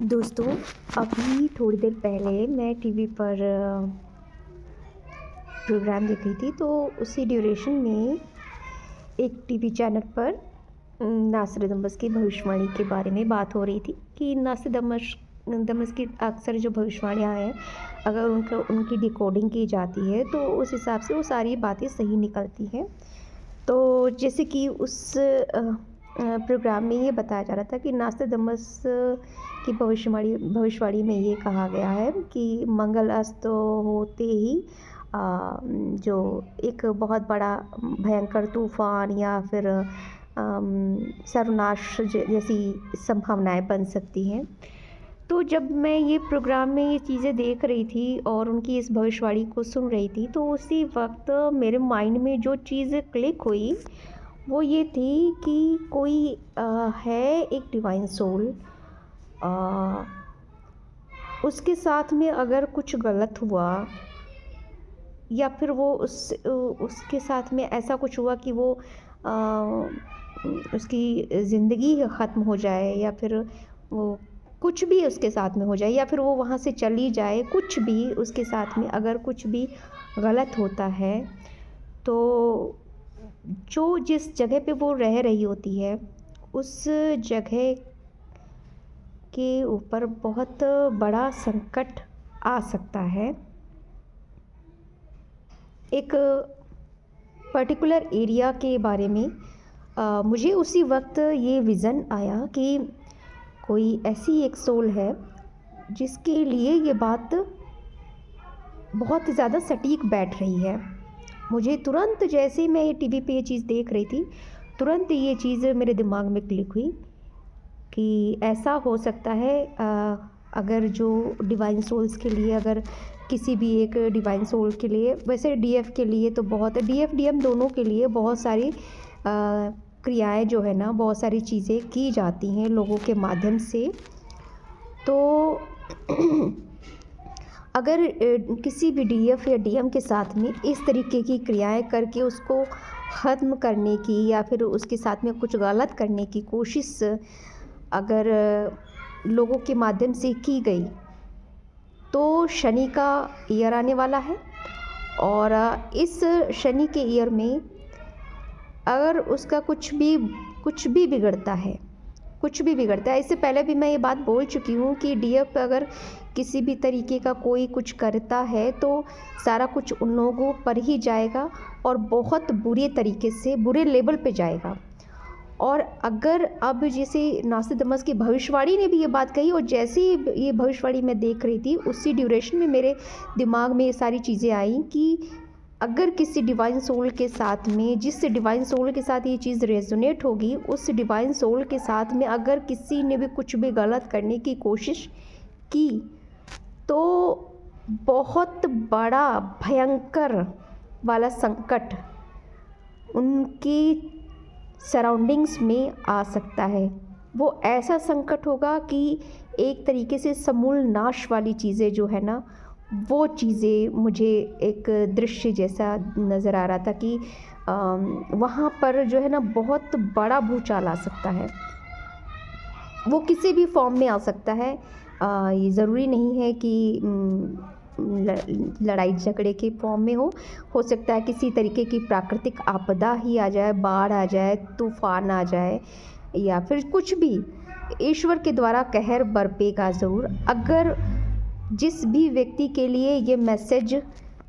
दोस्तों, अभी थोड़ी देर पहले मैं टीवी पर प्रोग्राम देख रही थी। तो उसी ड्यूरेशन में एक टीवी चैनल पर नास्ट्राडामस की भविष्यवाणी के बारे में बात हो रही थी कि नास्ट्राडामस की अक्सर जो भविष्यवाणियाँ हैं, अगर उनकी डिकोडिंग की जाती है तो उस हिसाब से वो सारी बातें सही निकलती हैं। तो जैसे कि उस प्रोग्राम में ये बताया जा रहा था कि नास्ट्राडामस की भविष्यवाणी में ये कहा गया है कि मंगल अस्त होते ही जो एक बहुत बड़ा भयंकर तूफान या फिर सर्वनाश जैसी संभावनाएं बन सकती हैं। तो जब मैं ये प्रोग्राम में ये चीज़ें देख रही थी और उनकी इस भविष्यवाणी को सुन रही थी, तो उसी वक्त मेरे माइंड में जो चीज़ क्लिक हुई वो ये थी कि कोई है एक डिवाइन सोल, उसके साथ में अगर कुछ गलत हुआ या फिर वो उसके साथ में ऐसा कुछ हुआ कि वो उसकी ज़िंदगी ख़त्म हो जाए या फिर वो कुछ भी उसके साथ में हो जाए या फिर वो वहाँ से चली जाए, कुछ भी उसके साथ में अगर कुछ भी गलत होता है, तो जो जिस जगह पे वो रह रही होती है उस जगह के ऊपर बहुत बड़ा संकट आ सकता है। एक पर्टिकुलर एरिया के बारे में मुझे उसी वक्त ये विज़न आया कि कोई ऐसी एक सोल है जिसके लिए ये बात बहुत ज़्यादा सटीक बैठ रही है। मुझे तुरंत, जैसे मैं ये टीवी पे ये चीज़ देख रही थी, तुरंत ये चीज़ मेरे दिमाग में क्लिक हुई कि ऐसा हो सकता है अगर जो डिवाइन सोल्स के लिए, अगर किसी भी एक डिवाइन सोल के लिए, वैसे डीएफ के लिए तो बहुत, डीएफ डीएम दोनों के लिए बहुत सारी क्रियाएं जो है ना, बहुत सारी चीज़ें की जाती हैं लोगों के माध्यम से। तो अगर किसी भी डीएफ या डीएम के साथ में इस तरीके की क्रियाएं करके उसको ख़त्म करने की या फिर उसके साथ में कुछ गलत करने की कोशिश अगर लोगों के माध्यम से की गई, तो शनि का ईयर आने वाला है। और इस शनि के ईयर में अगर उसका कुछ भी बिगड़ता है, इससे पहले भी मैं ये बात बोल चुकी हूँ कि डीएफ अगर किसी भी तरीके का कोई कुछ करता है तो सारा कुछ उन लोगों पर ही जाएगा और बहुत बुरे तरीके से, बुरे लेवल पे जाएगा। और अगर अब जैसे नास्ट्राडामस की भविष्यवाणी ने भी ये बात कही, और जैसे ही ये भविष्यवाणी मैं देख रही थी उसी ड्यूरेशन में मेरे दिमाग में ये सारी चीज़ें आई कि अगर किसी डिवाइन सोल के साथ में, जिस डिवाइन सोल के साथ ये चीज़ रेजोनेट होगी, उस डिवाइन सोल के साथ में अगर किसी ने भी कुछ भी गलत करने की कोशिश की, तो बहुत बड़ा भयंकर वाला संकट उनकी सराउंडिंग्स में आ सकता है। वो ऐसा संकट होगा कि एक तरीके से समूल नाश वाली चीज़ें जो है ना, वो चीज़ें मुझे एक दृश्य जैसा नज़र आ रहा था कि वहाँ पर जो है ना बहुत बड़ा भूचाल आ सकता है। वो किसी भी फॉर्म में आ सकता है। ये ज़रूरी नहीं है कि लड़ाई झगड़े के फॉर्म में हो सकता है किसी तरीके की प्राकृतिक आपदा ही आ जाए, बाढ़ आ जाए, तूफान आ जाए, या फिर कुछ भी ईश्वर के द्वारा कहर बरपेगा ज़रूर। अगर जिस भी व्यक्ति के लिए ये मैसेज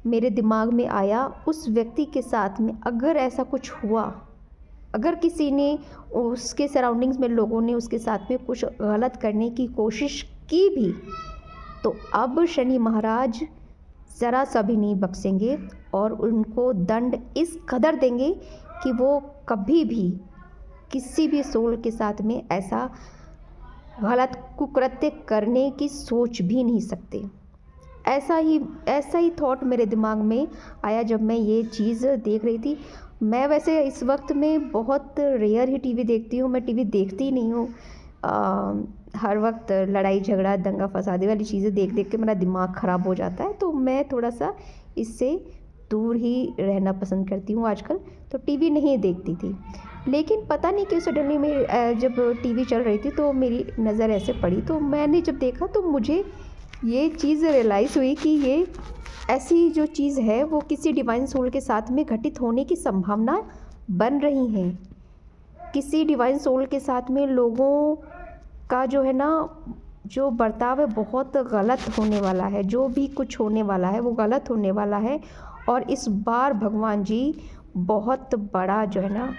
मेरे दिमाग में आया, उस व्यक्ति के साथ में अगर ऐसा कुछ हुआ, अगर किसी ने, उसके सराउंडिंग्स में लोगों ने उसके साथ में कुछ गलत करने की कोशिश की भी, तो अब शनि महाराज ज़रा सा भी नहीं बख्शेंगे और उनको दंड इस कदर देंगे कि वो कभी भी किसी भी सोल के साथ में ऐसा गलत कुकृत्य करने की सोच भी नहीं सकते। ऐसा ही थॉट मेरे दिमाग में आया जब मैं ये चीज़ देख रही थी। मैं वैसे इस वक्त में बहुत रेयर ही टीवी देखती हूँ, मैं टीवी देखती ही नहीं हूँ। हर वक्त लड़ाई झगड़ा, दंगा फसादी वाली चीज़ें देख देख के मेरा दिमाग ख़राब हो जाता है, तो मैं थोड़ा सा इससे दूर ही रहना पसंद करती हूँ आजकल, तो टीवी नहीं देखती थी। लेकिन पता नहीं क्यों सडनली मैं जब टीवी चल रही थी तो मेरी नज़र ऐसे पड़ी, तो मैंने जब देखा तो मुझे ये चीज़ रियलाइज़ हुई कि ये ऐसी जो चीज़ है वो किसी डिवाइन सोल के साथ में घटित होने की संभावना बन रही है। किसी डिवाइन सोल के साथ में लोगों का जो है ना, जो बर्ताव है बहुत गलत होने वाला है। जो भी कुछ होने वाला है वो गलत होने वाला है। और इस बार भगवान जी बहुत बड़ा जो है ना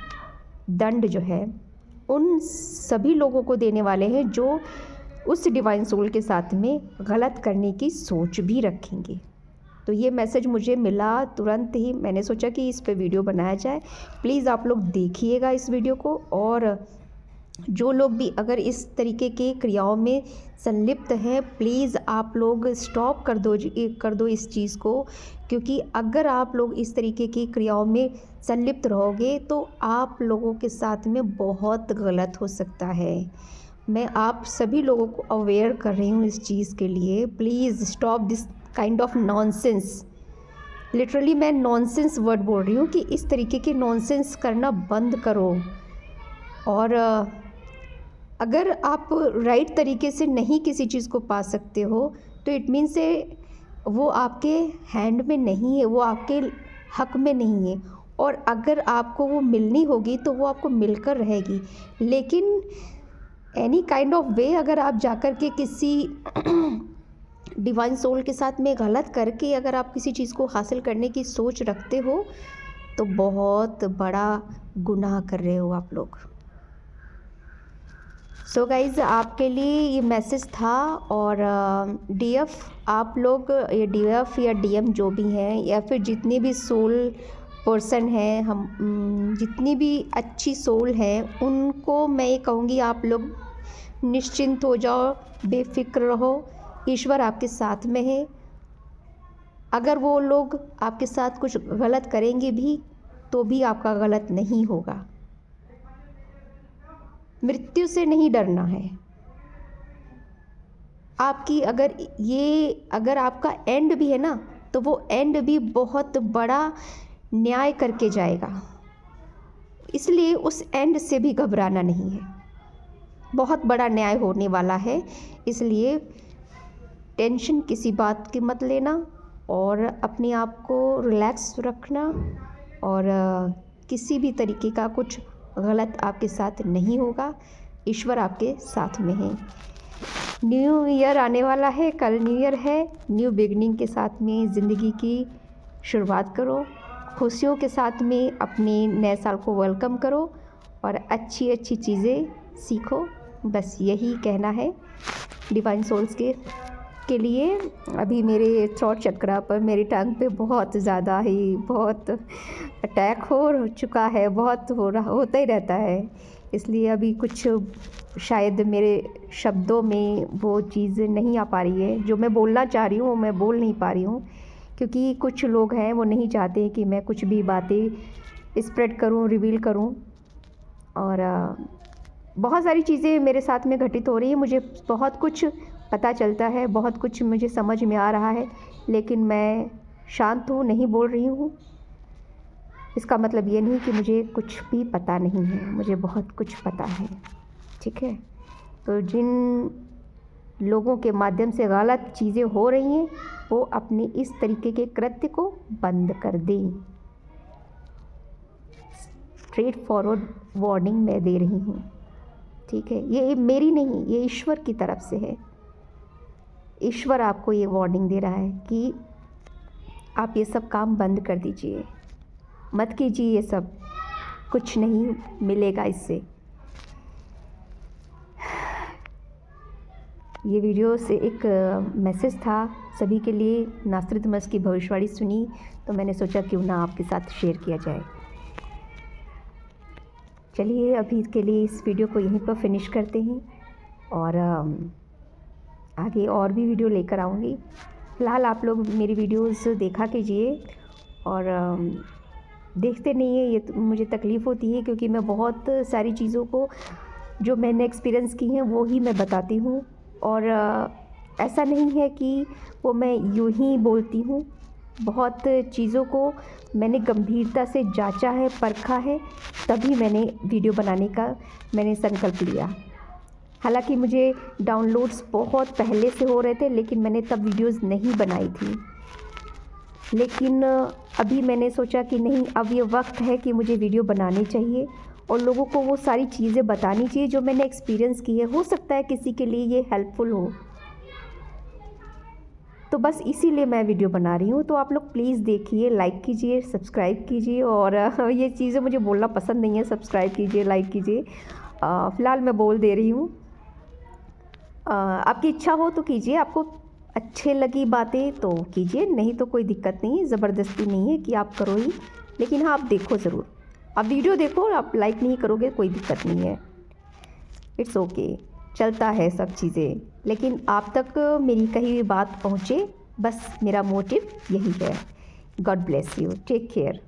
दंड जो है उन सभी लोगों को देने वाले हैं जो उस डिवाइन सोल के साथ में गलत करने की सोच भी रखेंगे। तो ये मैसेज मुझे मिला तुरंत ही, मैंने सोचा कि इस पे वीडियो बनाया जाए। प्लीज़ आप लोग देखिएगा इस वीडियो को, और जो लोग भी अगर इस तरीके की क्रियाओं में संलिप्त हैं, प्लीज़ आप लोग स्टॉप कर दो इस चीज़ को। क्योंकि अगर आप लोग इस तरीके की क्रियाओं में संलिप्त रहोगे तो आप लोगों के साथ में बहुत गलत हो सकता है। मैं आप सभी लोगों को अवेयर कर रही हूँ इस चीज़ के लिए। Please stop this kind of nonsense. Literally मैं नॉनसेंस वर्ड बोल रही हूँ कि इस तरीके के नॉनसेंस करना बंद करो। और अगर आप राइट तरीके से नहीं किसी चीज़ को पा सकते हो तो इट मीन से वो आपके हैंड में नहीं है, वो आपके हक में नहीं है। और अगर आपको वो मिलनी होगी तो वो आपको मिलकर रहेगी। लेकिन एनी काइंड ऑफ वे अगर आप जाकर के किसी डिवाइन सोल के साथ में गलत करके अगर आप किसी चीज़ को हासिल करने की सोच रखते हो तो बहुत बड़ा गुनाह कर रहे हो आप लोग। सो गाइज़, आपके लिए ये मैसेज था। और डीएफ आप लोग, ये डीएफ या डीएम जो भी हैं या फिर जितने भी सोल पर्सन हैं, हम जितनी भी अच्छी सोल हैं उनको मैं ये कहूँगी आप लोग निश्चिंत हो जाओ, बेफिक्र रहो। ईश्वर आपके साथ में है। अगर वो लोग आपके साथ कुछ गलत करेंगे भी तो भी आपका गलत नहीं होगा। मृत्यु से नहीं डरना है। आपकी अगर आपका एंड भी है ना तो वो एंड भी बहुत बड़ा न्याय करके जाएगा। इसलिए उस एंड से भी घबराना नहीं है। बहुत बड़ा न्याय होने वाला है। इसलिए टेंशन किसी बात की मत लेना और अपने आप को रिलैक्स रखना। और किसी भी तरीके का कुछ गलत आपके साथ नहीं होगा। ईश्वर आपके साथ में है। न्यू ईयर आने वाला है, कल न्यू ईयर है। न्यू बिगनिंग के साथ में ज़िंदगी की शुरुआत करो। खुशियों के साथ में अपने नए साल को वेलकम करो और अच्छी अच्छी चीज़ें सीखो। बस यही कहना है डिवाइन सोल्स के लिए। अभी मेरे थ्रोट चक्रा पर, मेरी टंग पे बहुत ज़्यादा ही बहुत अटैक हो चुका है, बहुत होता ही रहता है। इसलिए अभी कुछ शायद मेरे शब्दों में वो चीज़ नहीं आ पा रही है। जो मैं बोलना चाह रही हूँ वो मैं बोल नहीं पा रही हूँ, क्योंकि कुछ लोग हैं वो नहीं चाहते कि मैं कुछ भी बातें स्प्रेड करूँ, रिवील करूँ। और बहुत सारी चीज़ें मेरे साथ में घटित हो रही हैं। मुझे बहुत कुछ पता चलता है, बहुत कुछ मुझे समझ में आ रहा है, लेकिन मैं शांत हूँ, नहीं बोल रही हूँ। इसका मतलब ये नहीं कि मुझे कुछ भी पता नहीं है, मुझे बहुत कुछ पता है। ठीक है, तो जिन लोगों के माध्यम से गलत चीज़ें हो रही हैं वो अपने इस तरीके के कृत्य को बंद कर दें। स्ट्रेट फॉरवर्ड वार्निंग मैं दे रही हूँ। ठीक है, ये मेरी नहीं, ये ईश्वर की तरफ से है। ईश्वर आपको ये वार्निंग दे रहा है कि आप ये सब काम बंद कर दीजिए, मत कीजिए ये सब, कुछ नहीं मिलेगा इससे। ये वीडियो से एक मैसेज था सभी के लिए। नास्ट्राडामस की भविष्यवाणी सुनी तो मैंने सोचा क्यों ना आपके साथ शेयर किया जाए। चलिए अभी के लिए इस वीडियो को यहीं पर फिनिश करते हैं और आगे और भी वीडियो लेकर आऊँगी। फ़िलहाल आप लोग मेरी वीडियोस देखा कीजिए और देखते नहीं है, ये तो मुझे तकलीफ़ होती है, क्योंकि मैं बहुत सारी चीज़ों को जो मैंने एक्सपीरियंस की हैं वो ही मैं बताती हूँ। और ऐसा नहीं है कि वो मैं यूं ही बोलती हूँ, बहुत चीज़ों को मैंने गंभीरता से जांचा है, परखा है, तभी मैंने वीडियो बनाने का मैंने संकल्प लिया। हालांकि मुझे डाउनलोड्स बहुत पहले से हो रहे थे, लेकिन मैंने तब वीडियोस नहीं बनाई थी। लेकिन अभी मैंने सोचा कि नहीं, अब ये वक्त है कि मुझे वीडियो बनानी चाहिए और लोगों को वो सारी चीज़ें बतानी चाहिए जो मैंने एक्सपीरियंस की है। हो सकता है किसी के लिए ये हेल्पफुल हो, तो बस इसीलिए मैं वीडियो बना रही हूँ। तो आप लोग प्लीज़ देखिए, लाइक कीजिए, सब्सक्राइब कीजिए। और ये चीज़ें मुझे बोलना पसंद नहीं है, सब्सक्राइब कीजिए, लाइक कीजिए। फ़िलहाल मैं बोल दे रही हूँ। आपकी इच्छा हो तो कीजिए, आपको अच्छे लगी बातें तो कीजिए, नहीं तो कोई दिक्कत नहीं है, ज़बरदस्ती नहीं है कि आप करो ही। लेकिन हाँ, आप देखो ज़रूर, आप वीडियो देखो, आप लाइक नहीं करोगे कोई दिक्कत नहीं है, इट्स ओके, चलता है सब चीज़ें। लेकिन आप तक मेरी कही हुई बात पहुँचे, बस मेरा मोटिव यही है। God bless you, take care.